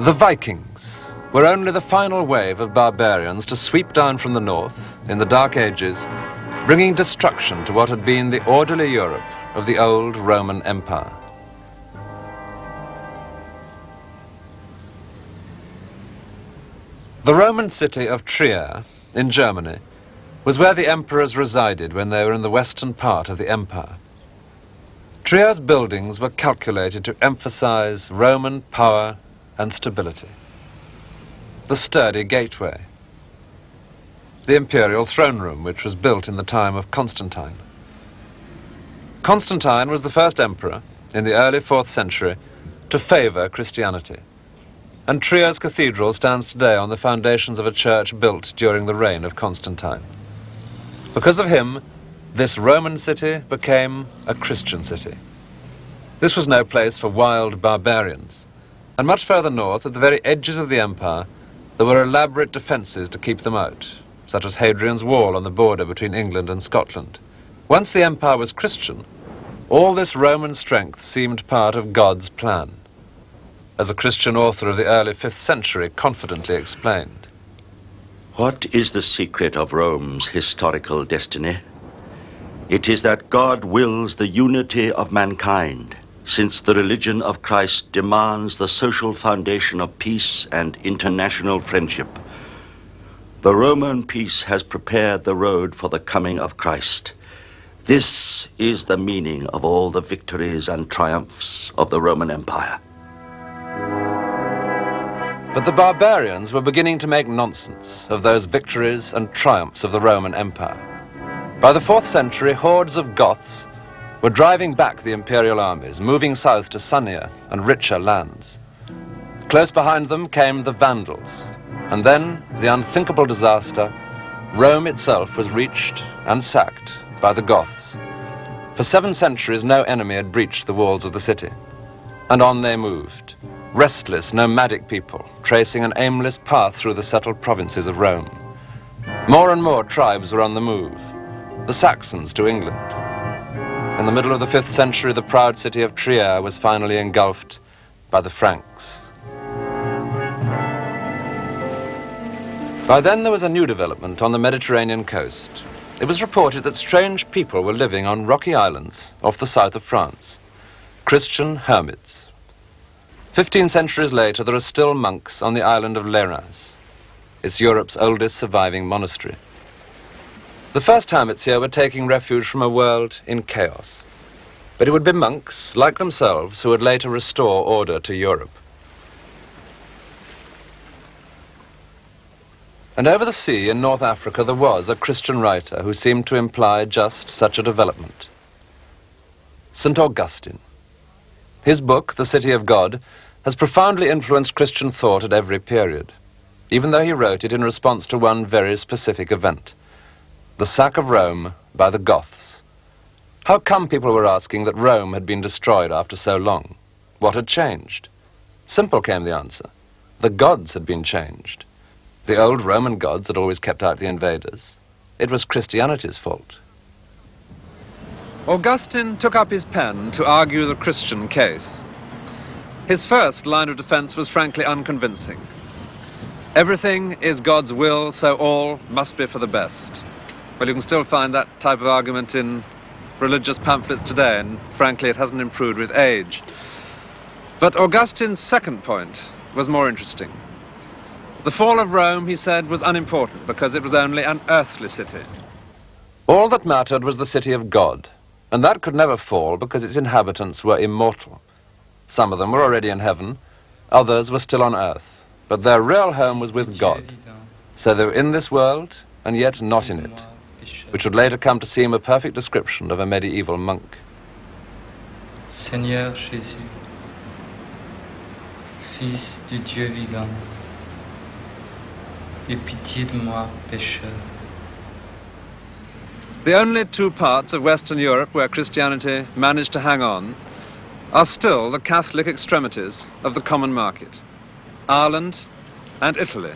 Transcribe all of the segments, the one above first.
The Vikings were only the final wave of barbarians to sweep down from the north in the Dark Ages, bringing destruction to what had been the orderly Europe of the old Roman Empire. The Roman city of Trier in Germany was where the emperors resided when they were in the western part of the empire. Trier's buildings were calculated to emphasize Roman power and stability. The sturdy gateway, the imperial throne room, which was built in the time of Constantine. Constantine was the first emperor in the early 4th century to favor Christianity. And Trier's cathedral stands today on the foundations of a church built during the reign of Constantine. Because of him, this Roman city became a Christian city. This was no place for wild barbarians. And much further north, at the very edges of the empire, there were elaborate defences to keep them out, such as Hadrian's Wall on the border between England and Scotland. Once the empire was Christian, all this Roman strength seemed part of God's plan, as a Christian author of the early 5th century confidently explained. What is the secret of Rome's historical destiny? It is that God wills the unity of mankind, since the religion of Christ demands the social foundation of peace and international friendship. The Roman peace has prepared the road for the coming of Christ. This is the meaning of all the victories and triumphs of the Roman Empire. But the barbarians were beginning to make nonsense of those victories and triumphs of the Roman Empire. By the 4th century, hordes of Goths were driving back the imperial armies, moving south to sunnier and richer lands. Close behind them came the Vandals, and then the unthinkable disaster. Rome itself was reached and sacked by the Goths. For 7 centuries, no enemy had breached the walls of the city. And on they moved, restless, nomadic people, tracing an aimless path through the settled provinces of Rome. More and more tribes were on the move, the Saxons to England. In the middle of the 5th century, the proud city of Trier was finally engulfed by the Franks. By then, there was a new development on the Mediterranean coast. It was reported that strange people were living on rocky islands off the south of France, Christian hermits. 15 centuries later, there are still monks on the island of Léras. It's Europe's oldest surviving monastery. The first hermits here were taking refuge from a world in chaos. But it would be monks, like themselves, who would later restore order to Europe. And over the sea in North Africa, there was a Christian writer who seemed to imply just such a development. St. Augustine. His book, The City of God, has profoundly influenced Christian thought at every period, even though he wrote it in response to one very specific event, the sack of Rome by the Goths. How come, people were asking, that Rome had been destroyed after so long? What had changed? Simple came the answer. The gods had been changed. The old Roman gods had always kept out the invaders. It was Christianity's fault. Augustine took up his pen to argue the Christian case. His first line of defense was frankly unconvincing. Everything is God's will, so all must be for the best. Well, you can still find that type of argument in religious pamphlets today, and frankly, it hasn't improved with age. But Augustine's second point was more interesting. The fall of Rome, he said, was unimportant because it was only an earthly city. All that mattered was the city of God, and that could never fall because its inhabitants were immortal. Some of them were already in heaven, others were still on earth, but their real home was with God. So they were in this world, and yet not in it, which would later come to seem a perfect description of a medieval monk. Seigneur Jésus, Fils du Dieu vivant, aie pitié de moi, pécheur. The only 2 parts of Western Europe where Christianity managed to hang on are still the Catholic extremities of the common market, Ireland and Italy.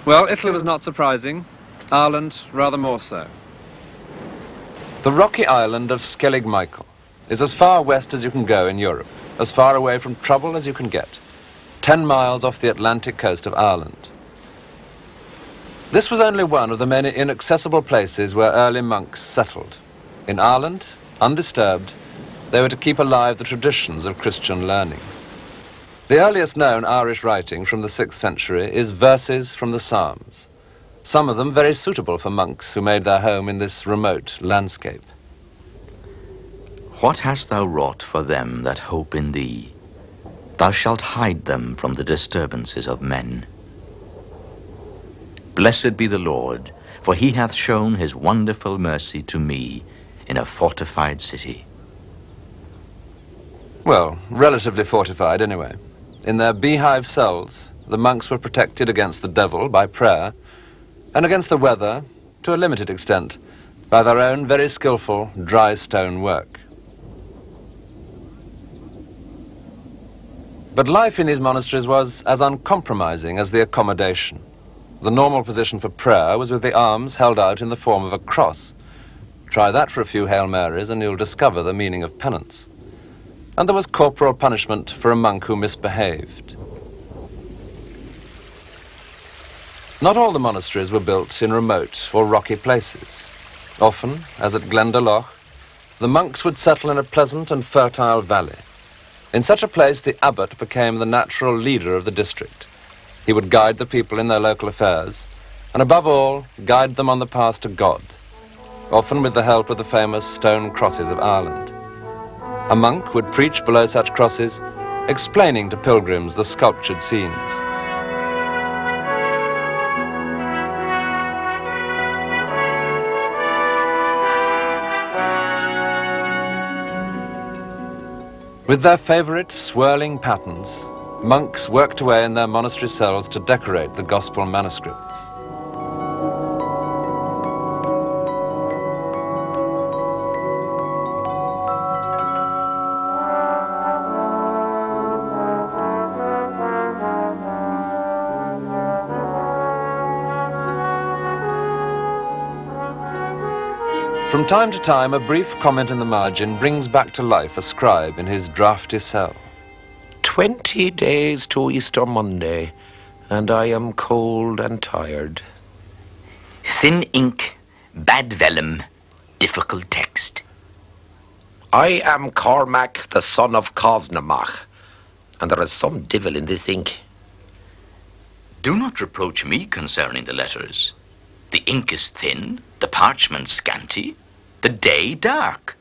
Well, Italy was not surprising, Ireland rather more so. The rocky island of Skellig Michael is as far west as you can go in Europe, as far away from trouble as you can get. 10 miles off the Atlantic coast of Ireland. This was only one of the many inaccessible places where early monks settled. In Ireland, undisturbed, they were to keep alive the traditions of Christian learning. The earliest known Irish writing from the 6th century is verses from the Psalms, some of them very suitable for monks who made their home in this remote landscape. What hast thou wrought for them that hope in thee? Thou shalt hide them from the disturbances of men. Blessed be the Lord, for he hath shown his wonderful mercy to me in a fortified city. Well, relatively fortified anyway. In their beehive cells, the monks were protected against the devil by prayer, and against the weather, to a limited extent, by their own very skillful dry stone work. But life in these monasteries was as uncompromising as the accommodation. The normal position for prayer was with the arms held out in the form of a cross. Try that for a few Hail Marys and you'll discover the meaning of penance. And there was corporal punishment for a monk who misbehaved. Not all the monasteries were built in remote or rocky places. Often, as at Glendalough, the monks would settle in a pleasant and fertile valley. In such a place, the abbot became the natural leader of the district. He would guide the people in their local affairs, and above all, guide them on the path to God, often with the help of the famous stone crosses of Ireland. A monk would preach below such crosses, explaining to pilgrims the sculptured scenes. With their favorite swirling patterns, monks worked away in their monastery cells to decorate the gospel manuscripts. From time to time, a brief comment in the margin brings back to life a scribe in his draughty cell. 20 days to Easter Monday, and I am cold and tired. Thin ink, bad vellum, difficult text. I am Cormac, the son of Cosnamach, and there is some divil in this ink. Do not reproach me concerning the letters. The ink is thin, the parchment scanty, the day dark.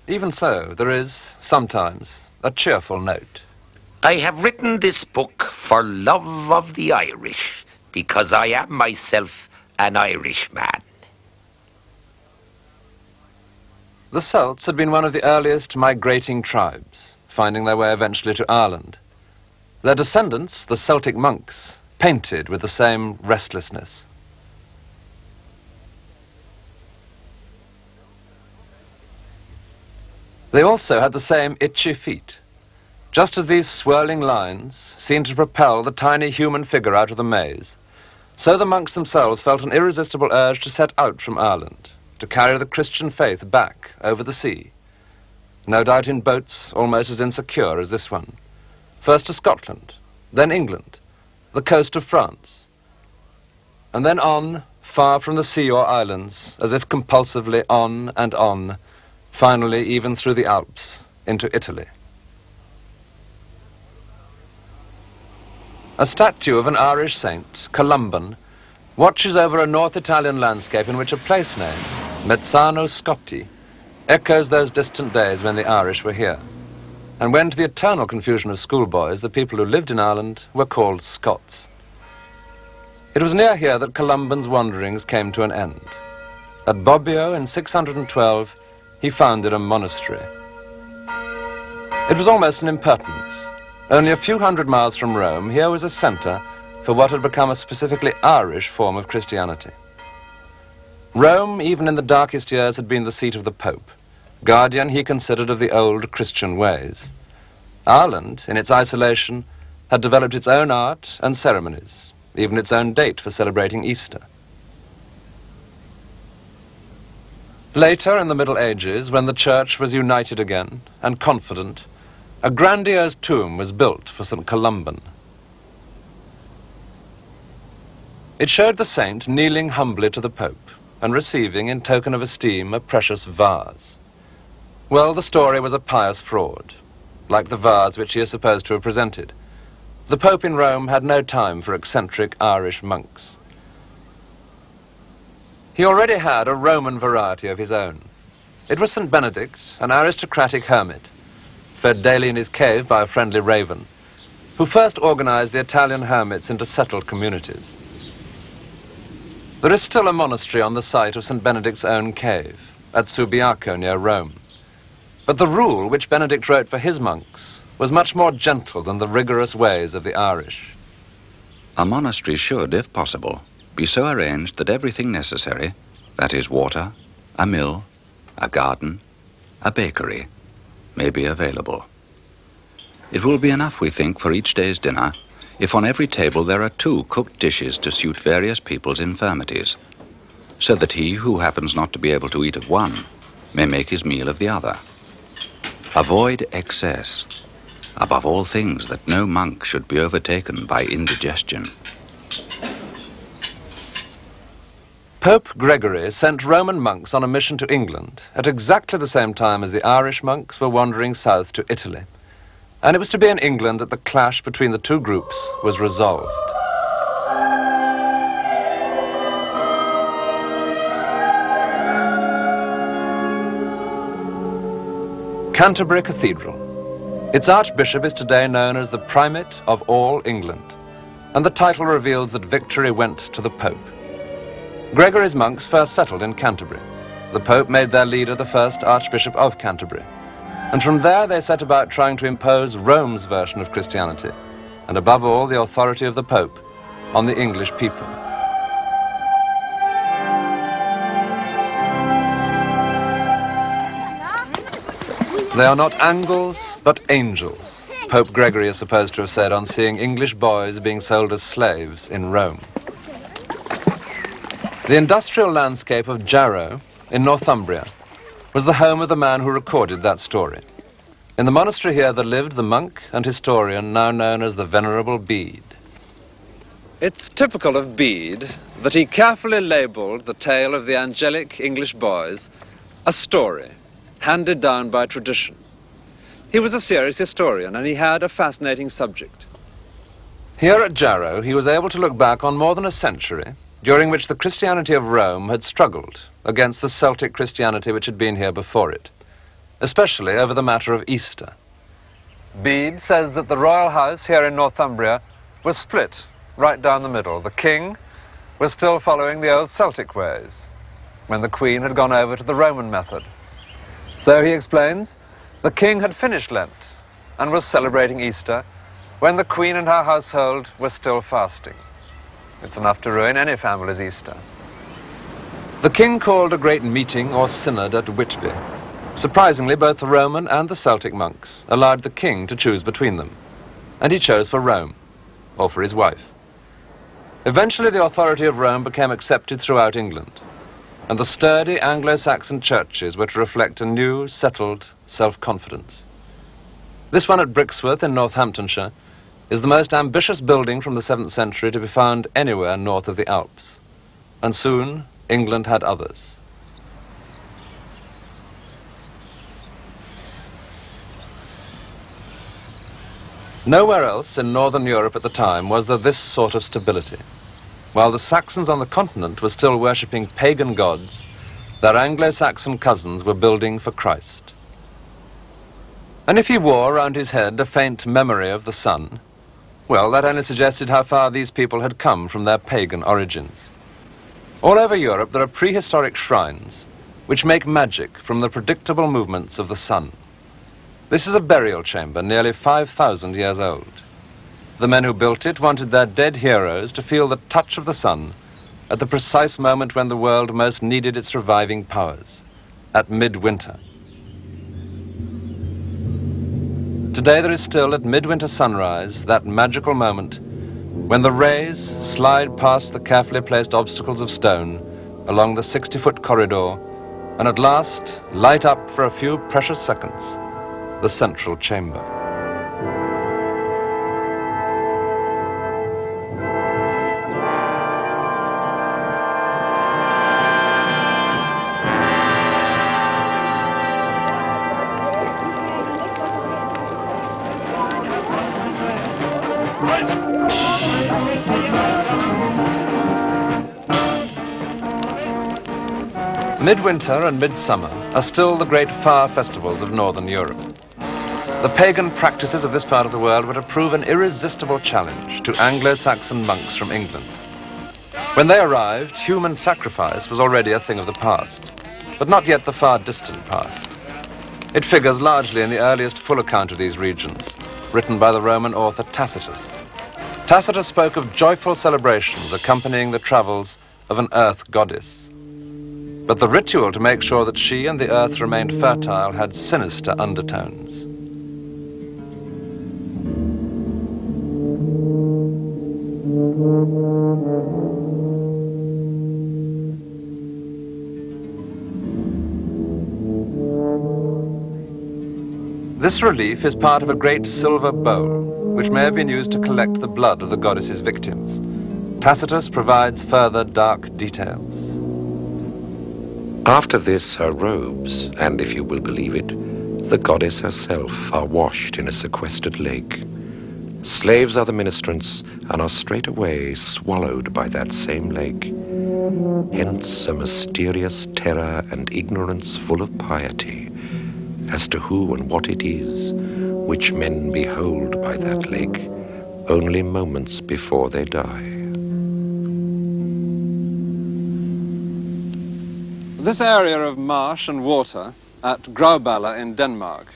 Even so, there is, sometimes, a cheerful note. I have written this book for love of the Irish, because I am myself an Irishman. The Celts had been one of the earliest migrating tribes, finding their way eventually to Ireland. Their descendants, the Celtic monks, painted with the same restlessness. They also had the same itchy feet. Just as these swirling lines seemed to propel the tiny human figure out of the maze, so the monks themselves felt an irresistible urge to set out from Ireland, to carry the Christian faith back over the sea, no doubt in boats almost as insecure as this one. First to Scotland, then England, the coast of France, and then on, far from the sea or islands, as if compulsively on and on, finally even through the Alps, into Italy. A statue of an Irish saint, Columban, watches over a North Italian landscape in which a place name, Mezzano Scotti, echoes those distant days when the Irish were here, and when, to the eternal confusion of schoolboys, the people who lived in Ireland were called Scots. It was near here that Columban's wanderings came to an end. At Bobbio in 612, he founded a monastery. It was almost an impertinence. Only a few hundred miles from Rome, here was a center for what had become a specifically Irish form of Christianity. Rome, even in the darkest years, had been the seat of the Pope, guardian, he considered, of the old Christian ways. Ireland, in its isolation, had developed its own art and ceremonies, even its own date for celebrating Easter. Later, in the Middle Ages, when the Church was united again and confident, a grandiose tomb was built for St. Columban. It showed the saint kneeling humbly to the Pope and receiving, in token of esteem, a precious vase. Well, the story was a pious fraud, like the vase which he is supposed to have presented. The Pope in Rome had no time for eccentric Irish monks. He already had a Roman variety of his own. It was St. Benedict, an aristocratic hermit, fed daily in his cave by a friendly raven, who first organized the Italian hermits into settled communities. There is still a monastery on the site of St. Benedict's own cave, at Subiaco near Rome. But the rule which Benedict wrote for his monks was much more gentle than the rigorous ways of the Irish. A monastery should, if possible, be so arranged that everything necessary, that is water, a mill, a garden, a bakery, may be available. It will be enough, we think, for each day's dinner if on every table there are 2 cooked dishes to suit various people's infirmities, so that he who happens not to be able to eat of one may make his meal of the other. Avoid excess. Above all things, that no monk should be overtaken by indigestion. Pope Gregory sent Roman monks on a mission to England at exactly the same time as the Irish monks were wandering south to Italy. And it was to be in England that the clash between the 2 groups was resolved. Canterbury Cathedral. Its archbishop is today known as the Primate of all England, and the title reveals that victory went to the Pope. Gregory's monks first settled in Canterbury. The Pope made their leader the first Archbishop of Canterbury, and from there they set about trying to impose Rome's version of Christianity, and above all the authority of the Pope, on the English people. They are not angels, but angels, Pope Gregory is supposed to have said on seeing English boys being sold as slaves in Rome. The industrial landscape of Jarrow in Northumbria was the home of the man who recorded that story. In the monastery here there lived the monk and historian now known as the Venerable Bede. It's typical of Bede that he carefully labelled the tale of the angelic English boys a story handed down by tradition. He was a serious historian and he had a fascinating subject. Here at Jarrow he was able to look back on more than a century during which the Christianity of Rome had struggled against the Celtic Christianity which had been here before it, especially over the matter of Easter. Bede says that the royal house here in Northumbria was split right down the middle. The king was still following the old Celtic ways, when the queen had gone over to the Roman method. So he explains, the king had finished Lent and was celebrating Easter when the queen and her household were still fasting. It's enough to ruin any family's Easter. The king called a great meeting or synod at Whitby. Surprisingly, both the Roman and the Celtic monks allowed the king to choose between them, and he chose for Rome, or for his wife. Eventually, the authority of Rome became accepted throughout England, and the sturdy Anglo-Saxon churches were to reflect a new, settled self-confidence. This one at Brixworth in Northamptonshire is the most ambitious building from the 7th century to be found anywhere north of the Alps. And soon, England had others. Nowhere else in Northern Europe at the time was there this sort of stability. While the Saxons on the continent were still worshipping pagan gods, their Anglo-Saxon cousins were building for Christ. And if he wore around his head a faint memory of the sun, well, that only suggested how far these people had come from their pagan origins. All over Europe there are prehistoric shrines which make magic from the predictable movements of the sun. This is a burial chamber nearly 5,000 years old. The men who built it wanted their dead heroes to feel the touch of the sun at the precise moment when the world most needed its reviving powers, at midwinter. Today there is still at midwinter sunrise that magical moment when the rays slide past the carefully placed obstacles of stone along the 60-foot corridor and at last light up for a few precious seconds the central chamber. Midwinter and midsummer are still the great fire festivals of northern Europe. The pagan practices of this part of the world were to prove an irresistible challenge to Anglo-Saxon monks from England. When they arrived, human sacrifice was already a thing of the past, but not yet the far distant past. It figures largely in the earliest full account of these regions, written by the Roman author Tacitus. Tacitus spoke of joyful celebrations accompanying the travels of an earth goddess. But the ritual to make sure that she and the earth remained fertile had sinister undertones. This relief is part of a great silver bowl, which may have been used to collect the blood of the goddess's victims. Tacitus provides further dark details. After this, her robes, and if you will believe it, the goddess herself, are washed in a sequestered lake. Slaves are the ministrants, and are straightway swallowed by that same lake. Hence a mysterious terror and ignorance full of piety, as to who and what it is, which men behold by that lake only moments before they die. This area of marsh and water at Grauballe in Denmark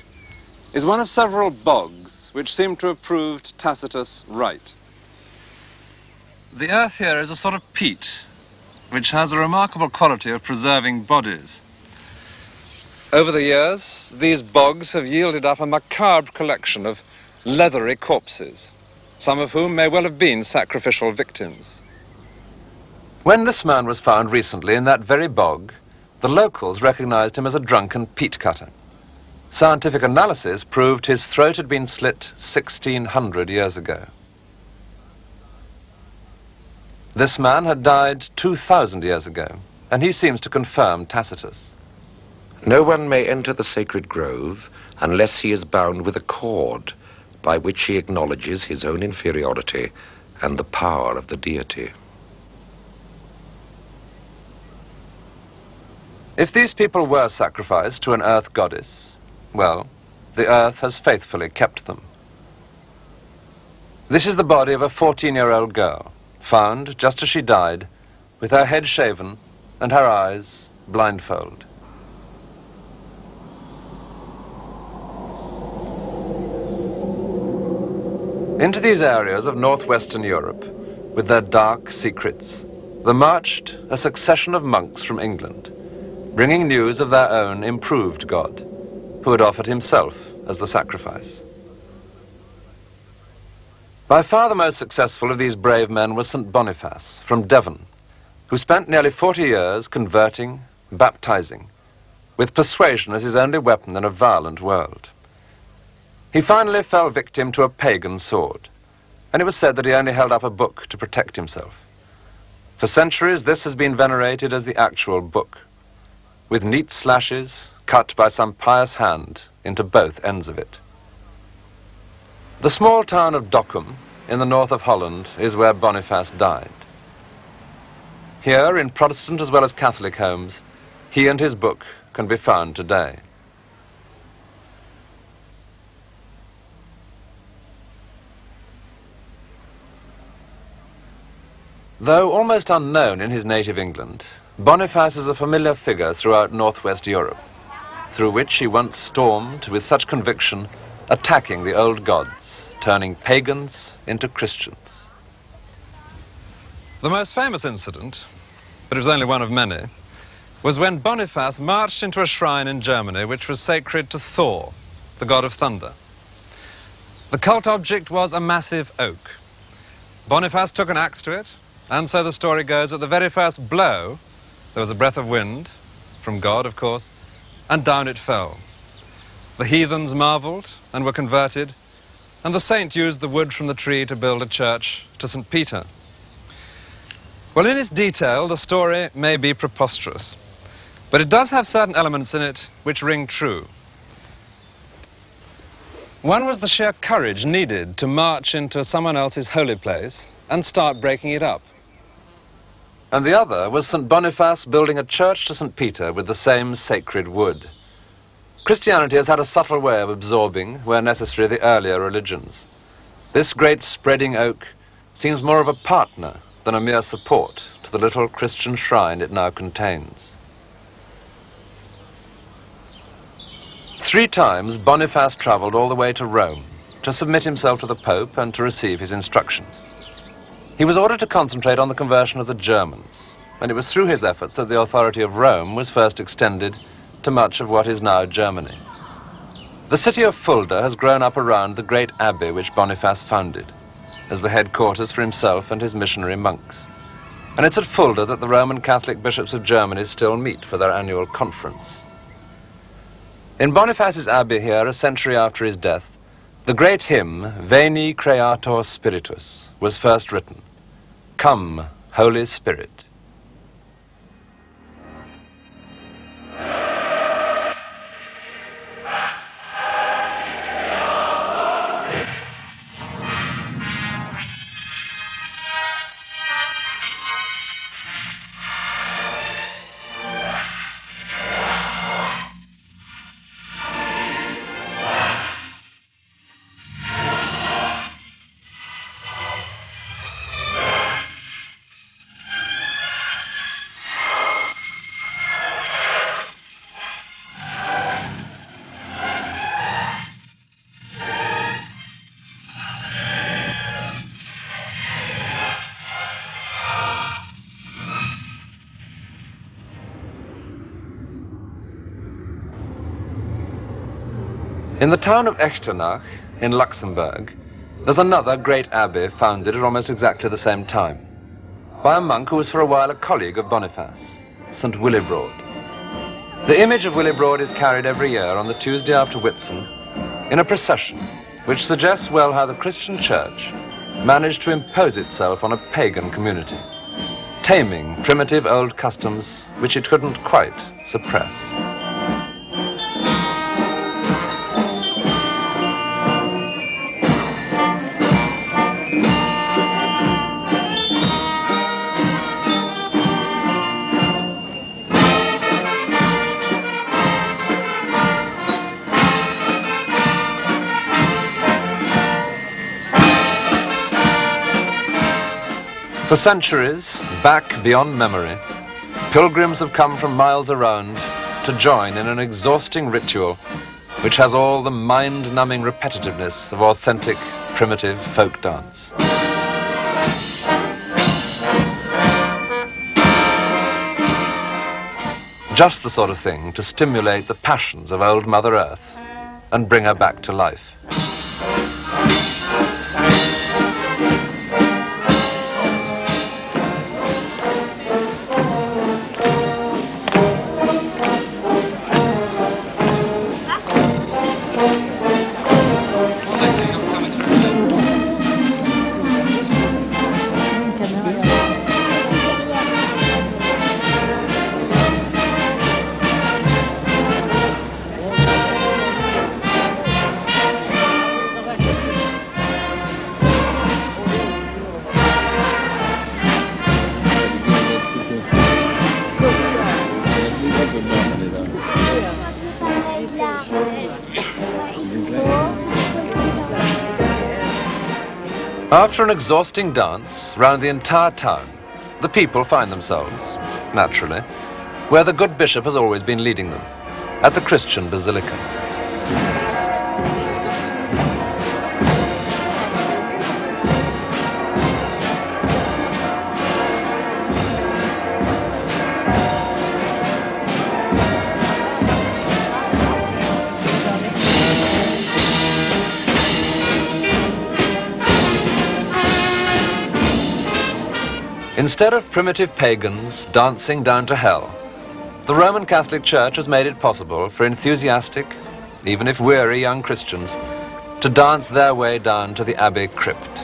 is one of several bogs which seem to have proved Tacitus right. The earth here is a sort of peat, which has a remarkable quality of preserving bodies. Over the years, these bogs have yielded up a macabre collection of leathery corpses, some of whom may well have been sacrificial victims. When this man was found recently in that very bog, the locals recognized him as a drunken peat cutter. Scientific analysis proved his throat had been slit 1,600 years ago. This man had died 2,000 years ago, and he seems to confirm Tacitus. No one may enter the sacred grove unless he is bound with a cord by which he acknowledges his own inferiority and the power of the deity. If these people were sacrificed to an earth goddess, well, the earth has faithfully kept them. This is the body of a 14-year-old girl, found just as she died, with her head shaven and her eyes blindfold. Into these areas of northwestern Europe, with their dark secrets, there marched a succession of monks from England, bringing news of their own improved God, who had offered himself as the sacrifice. By far the most successful of these brave men was St. Boniface from Devon, who spent nearly 40 years converting, baptizing, with persuasion as his only weapon in a violent world. He finally fell victim to a pagan sword, and it was said that he only held up a book to protect himself. For centuries, this has been venerated as the actual book, with neat slashes cut by some pious hand into both ends of it. The small town of Dokkum in the north of Holland is where Boniface died. Here, in Protestant as well as Catholic homes, he and his book can be found today. Though almost unknown in his native England, Boniface is a familiar figure throughout northwest Europe, through which he once stormed with such conviction, attacking the old gods, turning pagans into Christians. The most famous incident, but it was only one of many, was when Boniface marched into a shrine in Germany which was sacred to Thor, the god of thunder. The cult object was a massive oak. Boniface took an axe to it, and so the story goes, at the very first blow, there was a breath of wind, from God, of course, and down it fell. The heathens marveled and were converted, and the saint used the wood from the tree to build a church to St. Peter. Well, in its detail, the story may be preposterous, but it does have certain elements in it which ring true. One was the sheer courage needed to march into someone else's holy place and start breaking it up. and the other was St. Boniface building a church to St. Peter with the same sacred wood. Christianity has had a subtle way of absorbing, where necessary, the earlier religions. This great spreading oak seems more of a partner than a mere support to the little Christian shrine it now contains. 3 times Boniface travelled all the way to Rome to submit himself to the Pope and to receive his instructions. He was ordered to concentrate on the conversion of the Germans, and it was through his efforts that the authority of Rome was first extended to much of what is now Germany. The city of Fulda has grown up around the great abbey which Boniface founded, as the headquarters for himself and his missionary monks. And it's at Fulda that the Roman Catholic bishops of Germany still meet for their annual conference. In Boniface's abbey here, a century after his death, the great hymn, Veni Creator Spiritus, was first written. Come, Holy Spirit. In the town of Echternach, in Luxembourg, there's another great abbey founded at almost exactly the same time, by a monk who was for a while a colleague of Boniface, St. Willibrord. The image of Willibrord is carried every year on the Tuesday after Whitsun in a procession which suggests well how the Christian church managed to impose itself on a pagan community, taming primitive old customs which it couldn't quite suppress. For centuries, back beyond memory, pilgrims have come from miles around to join in an exhausting ritual which has all the mind-numbing repetitiveness of authentic, primitive folk dance. Just the sort of thing to stimulate the passions of old Mother Earth and bring her back to life. After an exhausting dance round the entire town, the people find themselves, naturally, where the good bishop has always been leading them, at the Christian Basilica. Instead of primitive pagans dancing down to hell, the Roman Catholic Church has made it possible for enthusiastic, even if weary young Christians, to dance their way down to the Abbey crypt.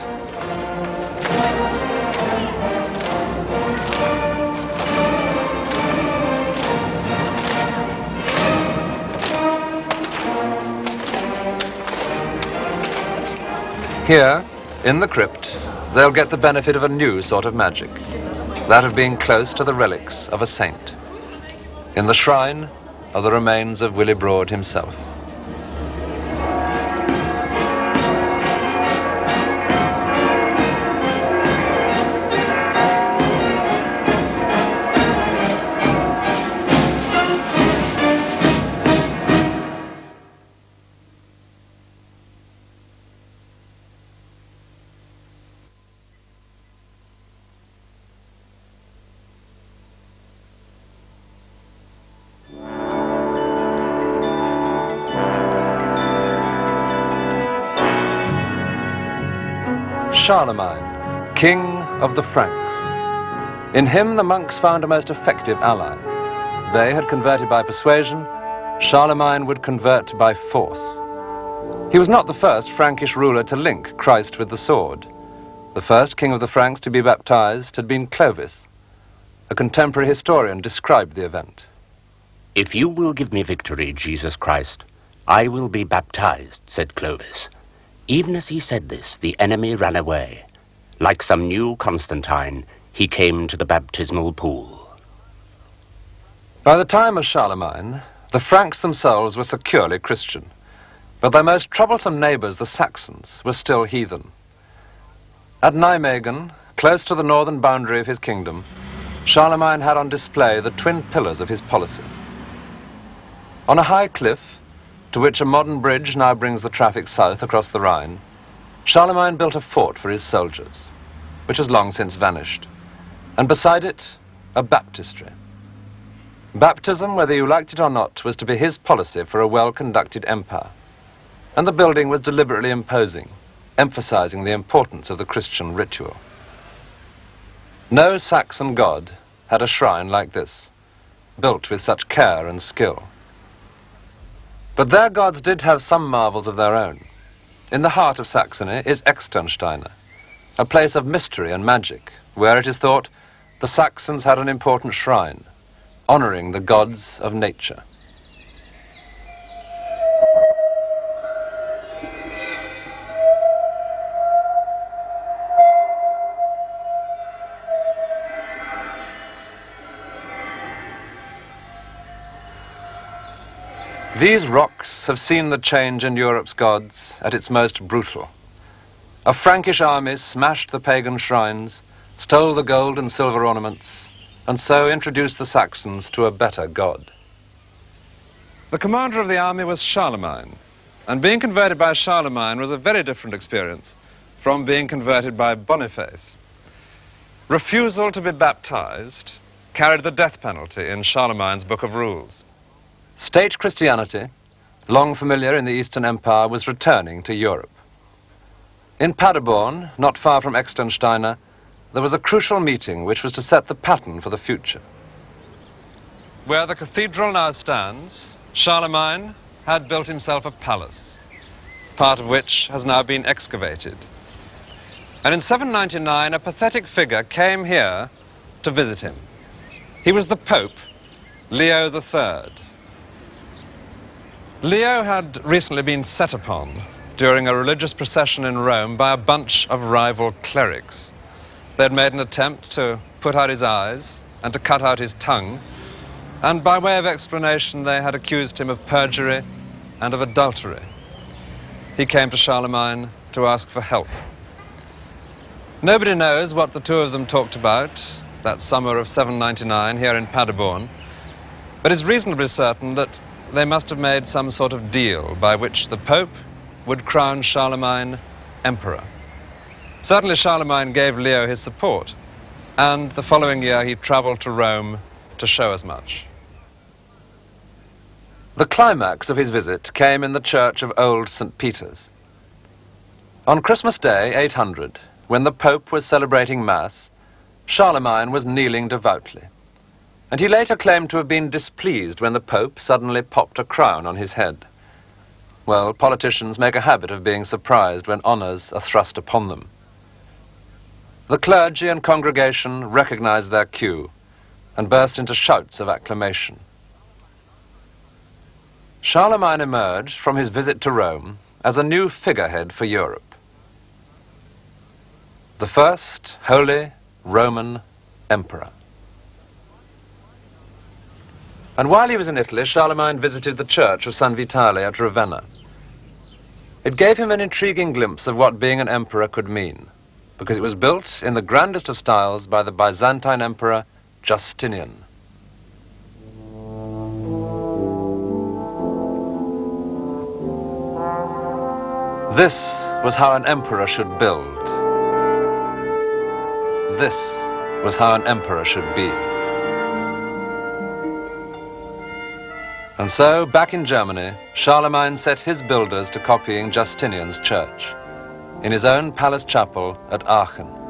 Here, in the crypt, they'll get the benefit of a new sort of magic. that of being close to the relics of a saint. In the shrine are the remains of Willie Broad himself. Charlemagne, king of the Franks. In him the monks found a most effective ally. They had converted by persuasion, Charlemagne would convert by force. He was not the first Frankish ruler to link Christ with the sword. The first king of the Franks to be baptized had been Clovis. A contemporary historian described the event. "If you will give me victory, Jesus Christ, I will be baptized," said Clovis. Even as he said this, the enemy ran away. Like some new Constantine, he came to the baptismal pool. By the time of Charlemagne, the Franks themselves were securely Christian, but their most troublesome neighbors, the Saxons, were still heathen. At Nijmegen, close to the northern boundary of his kingdom, Charlemagne had on display the twin pillars of his policy. On a high cliff, to which a modern bridge now brings the traffic south across the Rhine, Charlemagne built a fort for his soldiers, which has long since vanished, and beside it, a baptistry. Baptism, whether you liked it or not, was to be his policy for a well-conducted empire, and the building was deliberately imposing, emphasizing the importance of the Christian ritual. No Saxon god had a shrine like this, built with such care and skill. But their gods did have some marvels of their own. In the heart of Saxony is Externsteine, a place of mystery and magic, where it is thought the Saxons had an important shrine, honoring the gods of nature. These rocks have seen the change in Europe's gods at its most brutal. A Frankish army smashed the pagan shrines, stole the gold and silver ornaments, and so introduced the Saxons to a better god. The commander of the army was Charlemagne, and being converted by Charlemagne was a very different experience from being converted by Boniface. Refusal to be baptized carried the death penalty in Charlemagne's Book of Rules. State Christianity, long familiar in the Eastern Empire, was returning to Europe. In Paderborn, not far from Externsteine, there was a crucial meeting which was to set the pattern for the future. Where the cathedral now stands, Charlemagne had built himself a palace, part of which has now been excavated. And in 799, a pathetic figure came here to visit him. He was the Pope, Leo III. Leo had recently been set upon during a religious procession in Rome by a bunch of rival clerics. They had made an attempt to put out his eyes and to cut out his tongue, and by way of explanation they had accused him of perjury and of adultery. He came to Charlemagne to ask for help. Nobody knows what the two of them talked about that summer of 799 here in Paderborn, but it's reasonably certain that they must have made some sort of deal by which the Pope would crown Charlemagne emperor. Certainly Charlemagne gave Leo his support, and the following year he traveled to Rome to show as much. The climax of his visit came in the church of Old St. Peter's. On Christmas Day, 800, when the Pope was celebrating Mass, Charlemagne was kneeling devoutly. And he later claimed to have been displeased when the Pope suddenly popped a crown on his head. Well, politicians make a habit of being surprised when honors are thrust upon them. The clergy and congregation recognized their cue and burst into shouts of acclamation. Charlemagne emerged from his visit to Rome as a new figurehead for Europe. The first Holy Roman emperor. And while he was in Italy, Charlemagne visited the church of San Vitale at Ravenna. It gave him an intriguing glimpse of what being an emperor could mean, because it was built in the grandest of styles by the Byzantine emperor Justinian. This was how an emperor should build. This was how an emperor should be. And so, back in Germany, Charlemagne set his builders to copying Justinian's church in his own palace chapel at Aachen.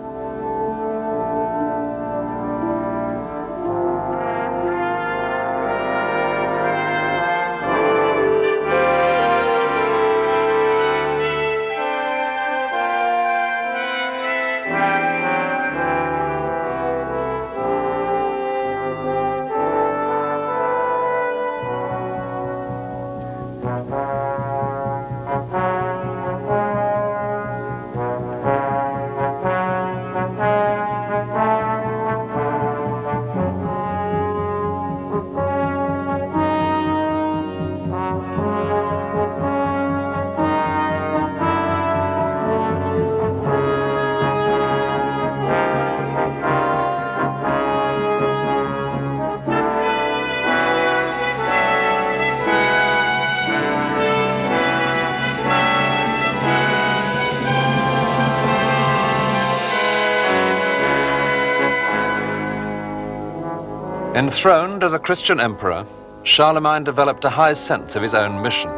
Enthroned as a Christian emperor, Charlemagne developed a high sense of his own mission.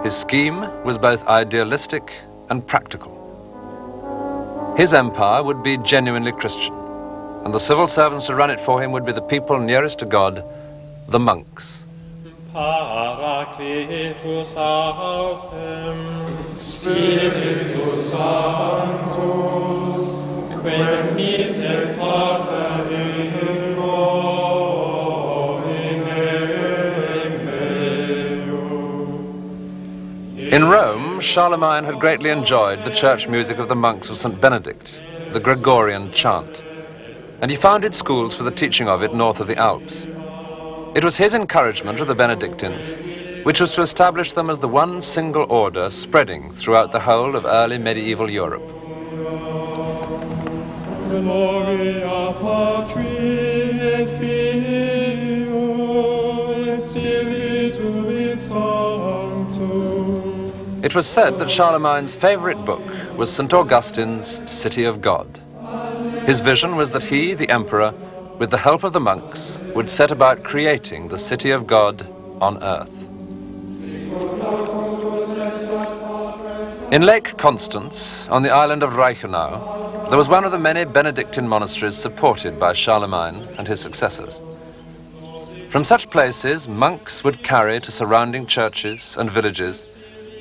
His scheme was both idealistic and practical. His empire would be genuinely Christian, and the civil servants to run it for him would be the people nearest to God, the monks. Paracletus autem, Spiritus Sanctus, quem mitte pater in In Rome, Charlemagne had greatly enjoyed the church music of the monks of St. Benedict, the Gregorian chant, and he founded schools for the teaching of it north of the Alps. It was his encouragement of the Benedictines, which was to establish them as the one single order spreading throughout the whole of early medieval Europe. Gloria Patri et Filio et Spiritui Sancto. It was said that Charlemagne's favorite book was St. Augustine's City of God. His vision was that he, the emperor, with the help of the monks, would set about creating the city of God on earth. In Lake Constance, on the island of Reichenau, there was one of the many Benedictine monasteries supported by Charlemagne and his successors. From such places, monks would carry to surrounding churches and villages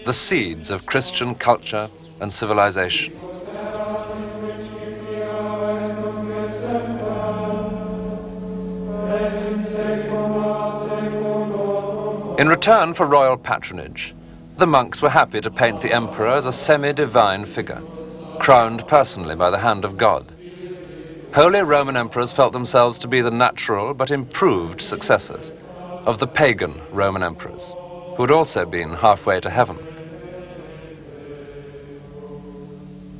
the seeds of Christian culture and civilization. In return for royal patronage, the monks were happy to paint the emperor as a semi-divine figure, crowned personally by the hand of God. Holy Roman emperors felt themselves to be the natural but improved successors of the pagan Roman emperors, who had also been halfway to heaven.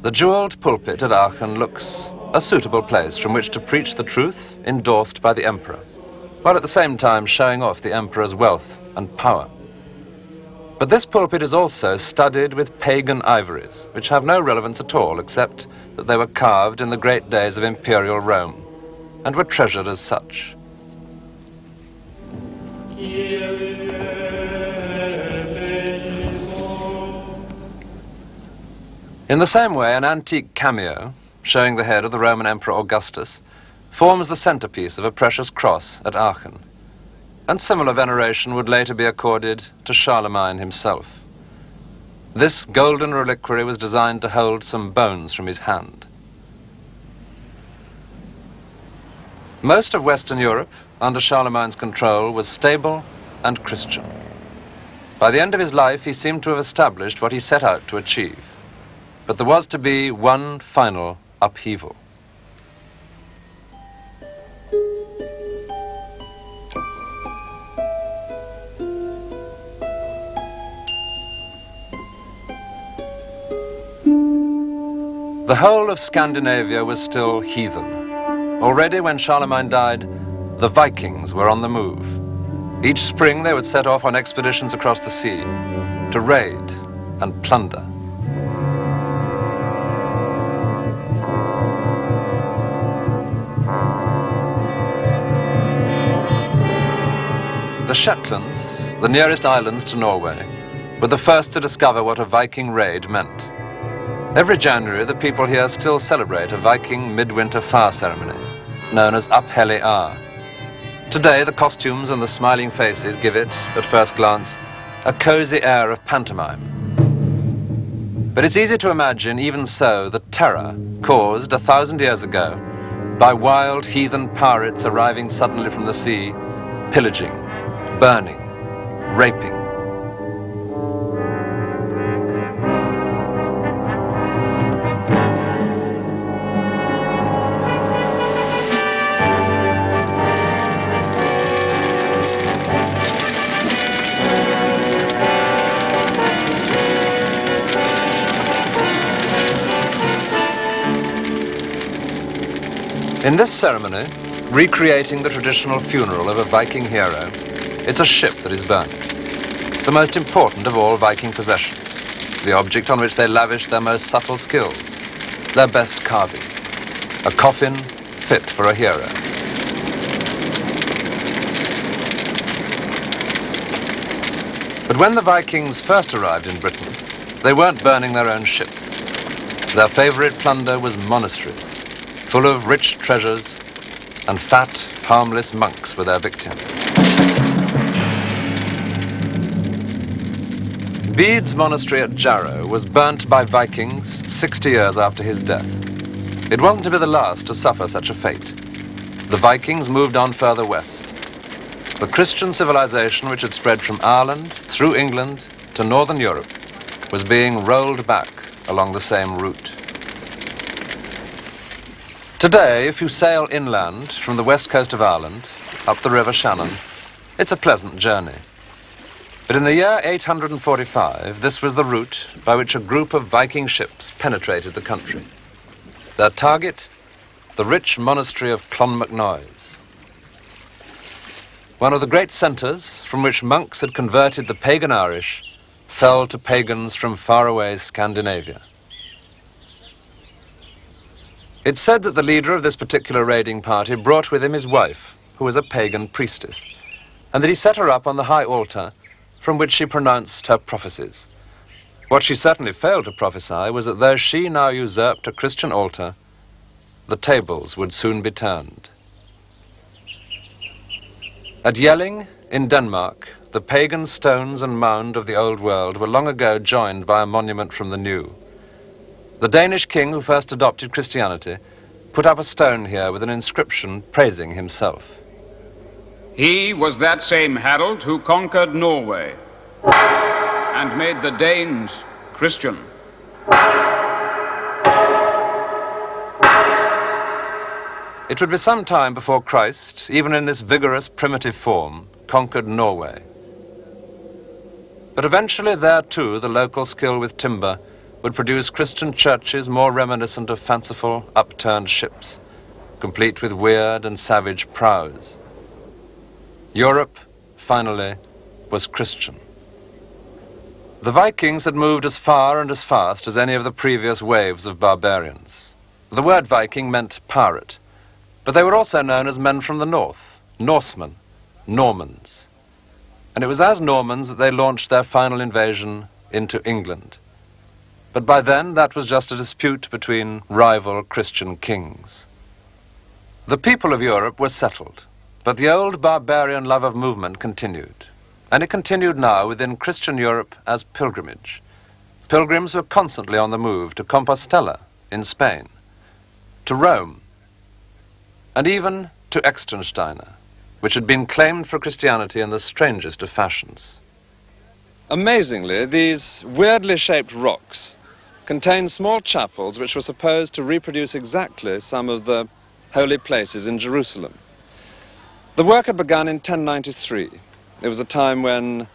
The jeweled pulpit at Aachen looks a suitable place from which to preach the truth endorsed by the emperor, while at the same time showing off the emperor's wealth and power. But this pulpit is also studded with pagan ivories, which have no relevance at all except that they were carved in the great days of imperial Rome and were treasured as such. In the same way, an antique cameo, showing the head of the Roman Emperor Augustus, forms the centerpiece of a precious cross at Aachen, and similar veneration would later be accorded to Charlemagne himself. This golden reliquary was designed to hold some bones from his hand. Most of Western Europe, under Charlemagne's control, was stable and Christian. By the end of his life, he seemed to have established what he set out to achieve. But there was to be one final upheaval. The whole of Scandinavia was still heathen. Already when Charlemagne died, the Vikings were on the move. Each spring they would set off on expeditions across the sea to raid and plunder. The Shetlands, the nearest islands to Norway, were the first to discover what a Viking raid meant. Every January, the people here still celebrate a Viking midwinter fire ceremony, known as Uphellig. Today, the costumes and the smiling faces give it, at first glance, a cozy air of pantomime. But it's easy to imagine, even so, the terror caused 1,000 years ago by wild heathen pirates arriving suddenly from the sea, pillaging, burning, raping. In this ceremony, recreating the traditional funeral of a Viking hero, it's a ship that is burnt, the most important of all Viking possessions, the object on which they lavished their most subtle skills, their best carving, a coffin fit for a hero. But when the Vikings first arrived in Britain, they weren't burning their own ships. Their favorite plunder was monasteries, full of rich treasures, and fat, harmless monks were their victims. Bede's monastery at Jarrow was burnt by Vikings 60 years after his death. It wasn't to be the last to suffer such a fate. The Vikings moved on further west. The Christian civilization, which had spread from Ireland through England to northern Europe, was being rolled back along the same route. Today, if you sail inland from the west coast of Ireland, up the River Shannon, it's a pleasant journey. But in the year 845, this was the route by which a group of Viking ships penetrated the country. Their target, the rich monastery of Clonmacnoise. One of the great centres from which monks had converted the pagan Irish fell to pagans from faraway Scandinavia. It's said that the leader of this particular raiding party brought with him his wife, who was a pagan priestess, and that he set her up on the high altar from which she pronounced her prophecies. What she certainly failed to prophesy was that though she now usurped a Christian altar, the tables would soon be turned. At Jelling, in Denmark, the pagan stones and mound of the old world were long ago joined by a monument from the new. The Danish king who first adopted Christianity put up a stone here with an inscription praising himself. He was that same Harold who conquered Norway and made the Danes Christian. It would be some time before Christ, even in this vigorous primitive form, conquered Norway. But eventually there too the local skill with timber would produce Christian churches more reminiscent of fanciful, upturned ships, complete with weird and savage prows. Europe, finally, was Christian. The Vikings had moved as far and as fast as any of the previous waves of barbarians. The word Viking meant pirate, but they were also known as men from the north, Norsemen, Normans. And it was as Normans that they launched their final invasion into England. But by then, that was just a dispute between rival Christian kings. The people of Europe were settled, but the old barbarian love of movement continued. And it continued now within Christian Europe as pilgrimage. Pilgrims were constantly on the move to Compostela in Spain, to Rome, and even to Externsteiner, which had been claimed for Christianity in the strangest of fashions. Amazingly, these weirdly shaped rocks contain small chapels which were supposed to reproduce exactly some of the holy places in Jerusalem. The work had begun in 1093. It was a time when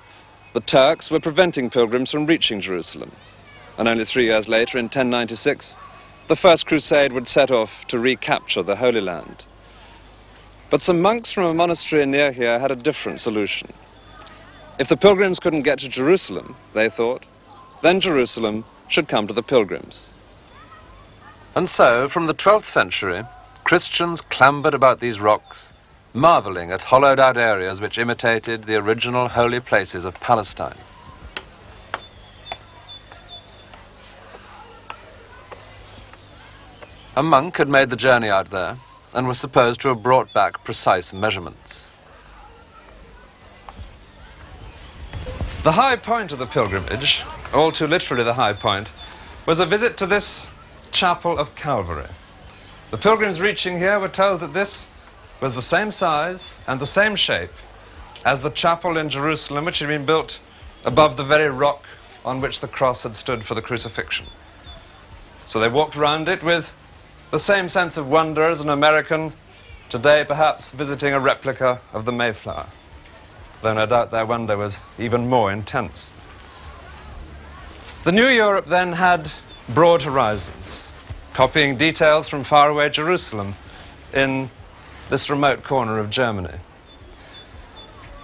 the Turks were preventing pilgrims from reaching Jerusalem. And only 3 years later, in 1096, the First Crusade would set off to recapture the Holy Land. But some monks from a monastery near here had a different solution. If the pilgrims couldn't get to Jerusalem, they thought, then Jerusalem should come to the pilgrims. And so, from the 12th century, Christians clambered about these rocks, marveling at hollowed-out areas which imitated the original holy places of Palestine. A monk had made the journey out there and was supposed to have brought back precise measurements. The high point of the pilgrimage, all too literally the high point, was a visit to this chapel of Calvary. The pilgrims reaching here were told that this was the same size and the same shape as the chapel in Jerusalem, which had been built above the very rock on which the cross had stood for the crucifixion. So they walked round it with the same sense of wonder as an American today perhaps visiting a replica of the Mayflower, though no doubt their wonder was even more intense. The New Europe then had broad horizons, copying details from faraway Jerusalem in this remote corner of Germany.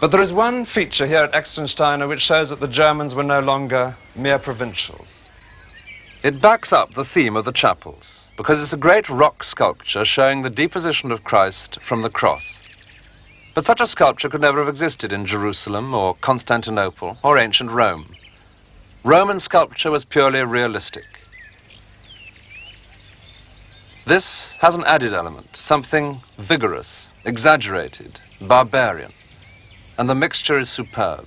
But there is one feature here at Extensteiner which shows that the Germans were no longer mere provincials. It backs up the theme of the chapels, because it's a great rock sculpture showing the deposition of Christ from the cross. But such a sculpture could never have existed in Jerusalem or Constantinople or ancient Rome. Roman sculpture was purely realistic. This has an added element, something vigorous, exaggerated, barbarian, and the mixture is superb.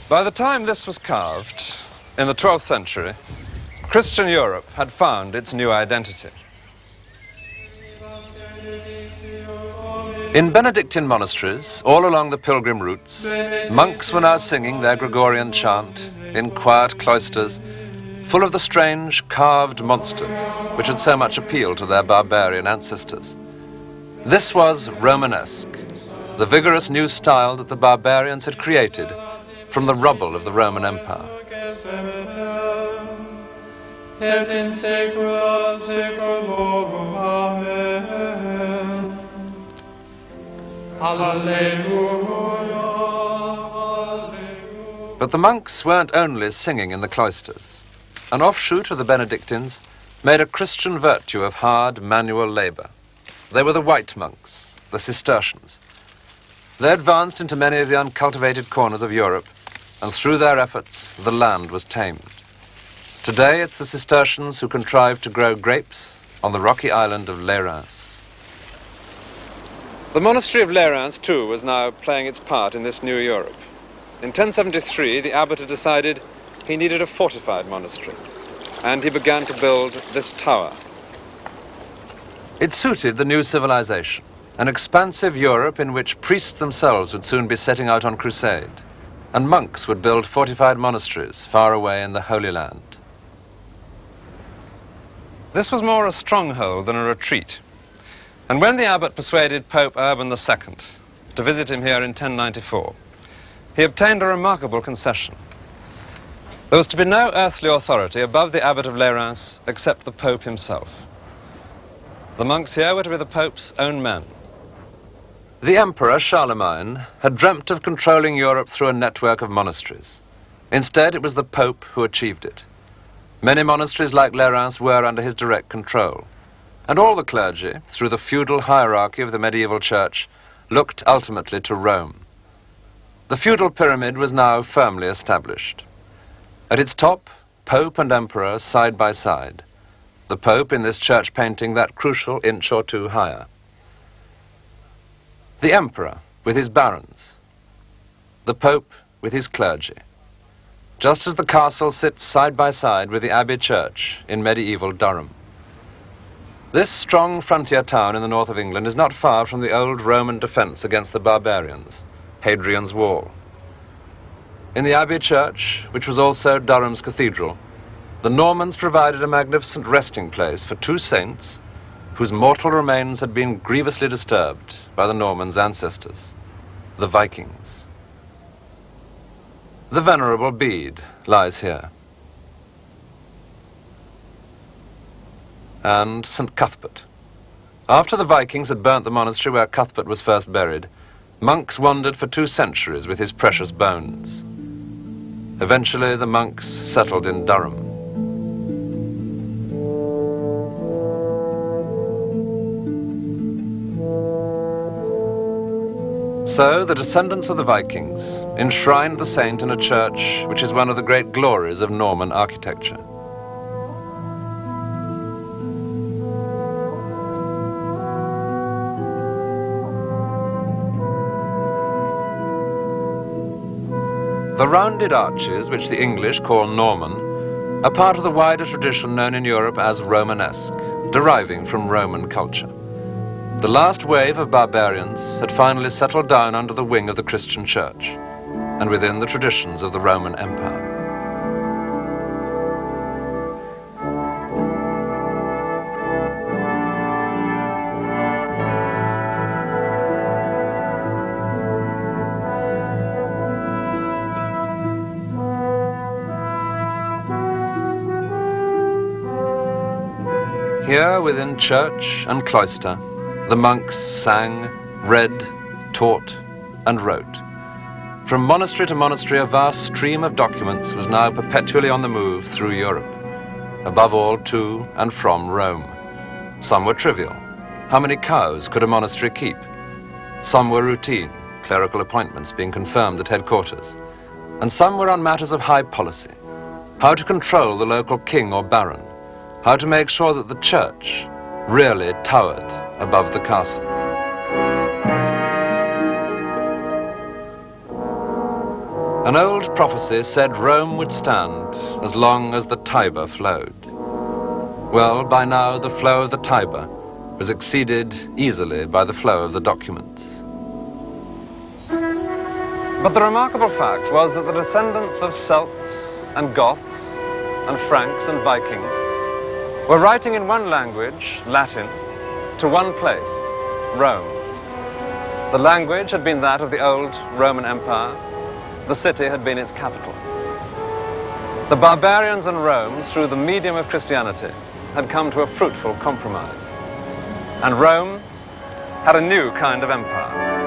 By the time this was carved, in the 12th century, Christian Europe had found its new identity. In Benedictine monasteries, all along the pilgrim routes, monks were now singing their Gregorian chant in quiet cloisters, full of the strange carved monsters which had so much appealed to their barbarian ancestors. This was Romanesque, the vigorous new style that the barbarians had created from the rubble of the Roman Empire. Et in saecula saeculorum. Amen. Alleluia, alleluia. But the monks weren't only singing in the cloisters. An offshoot of the Benedictines made a Christian virtue of hard manual labor. They were the white monks, the Cistercians. They advanced into many of the uncultivated corners of Europe, and through their efforts, the land was tamed. Today, it's the Cistercians who contrived to grow grapes on the rocky island of Lérins. The monastery of Lérins, too, was now playing its part in this new Europe. In 1073, the abbot had decided he needed a fortified monastery, and he began to build this tower. It suited the new civilization, an expansive Europe in which priests themselves would soon be setting out on crusade, and monks would build fortified monasteries far away in the Holy Land. This was more a stronghold than a retreat. And when the abbot persuaded Pope Urban II to visit him here in 1094, he obtained a remarkable concession. There was to be no earthly authority above the abbot of Lérins except the Pope himself. The monks here were to be the Pope's own men. The Emperor Charlemagne had dreamt of controlling Europe through a network of monasteries. Instead, it was the Pope who achieved it. Many monasteries like Lérins were under his direct control, and all the clergy, through the feudal hierarchy of the medieval church, looked ultimately to Rome. The feudal pyramid was now firmly established. At its top, Pope and Emperor side by side, the Pope in this church painting that crucial inch or two higher. The Emperor with his barons, the Pope with his clergy, just as the castle sits side by side with the Abbey Church in medieval Durham. This strong frontier town in the north of England is not far from the old Roman defense against the barbarians, Hadrian's Wall. In the Abbey Church, which was also Durham's cathedral, the Normans provided a magnificent resting place for two saints whose mortal remains had been grievously disturbed by the Normans' ancestors, the Vikings. The venerable Bede lies here. and St. Cuthbert. After the Vikings had burnt the monastery where Cuthbert was first buried, monks wandered for 2 centuries with his precious bones. Eventually, the monks settled in Durham. So, the descendants of the Vikings enshrined the saint in a church which is one of the great glories of Norman architecture. The rounded arches, which the English call Norman, are part of the wider tradition known in Europe as Romanesque, deriving from Roman culture. The last wave of barbarians had finally settled down under the wing of the Christian Church and within the traditions of the Roman Empire. Here, within church and cloister, the monks sang, read, taught, and wrote. From monastery to monastery, a vast stream of documents was now perpetually on the move through Europe, above all to and from Rome. Some were trivial. How many cows could a monastery keep? Some were routine, clerical appointments being confirmed at headquarters. And some were on matters of high policy, how to control the local king or baron, how to make sure that the church really towered above the castle. An old prophecy said Rome would stand as long as the Tiber flowed. Well, by now the flow of the Tiber was exceeded easily by the flow of the documents. But the remarkable fact was that the descendants of Celts and Goths and Franks and Vikings were writing in one language, Latin, to one place, Rome. The language had been that of the old Roman Empire. The city had been its capital. The barbarians and Rome, through the medium of Christianity, had come to a fruitful compromise. And Rome had a new kind of empire.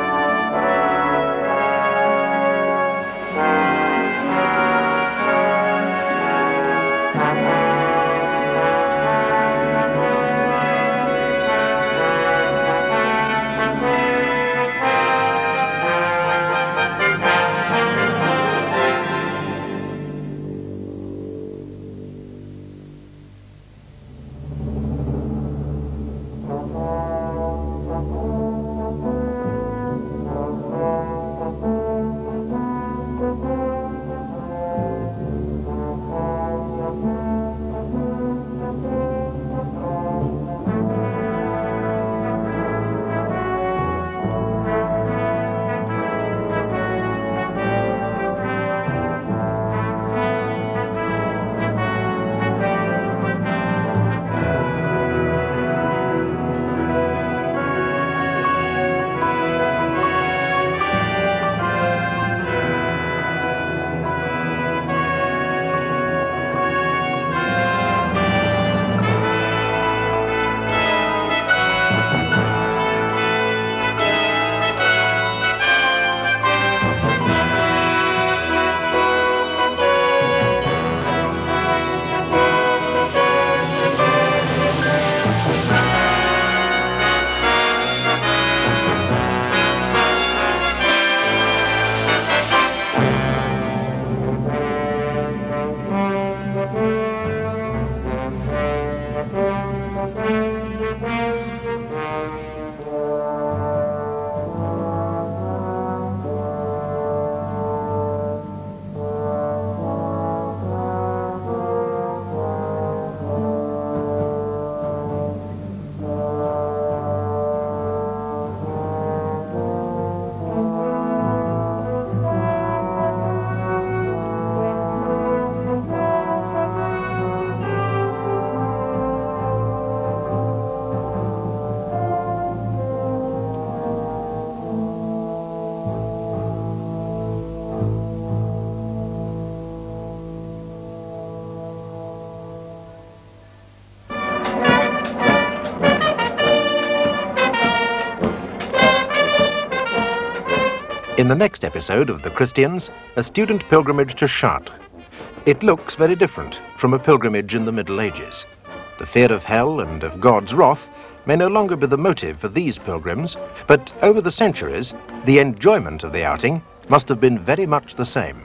In the next episode of The Christians, a student pilgrimage to Chartres. It looks very different from a pilgrimage in the Middle Ages. The fear of hell and of God's wrath may no longer be the motive for these pilgrims, but over the centuries, the enjoyment of the outing must have been very much the same.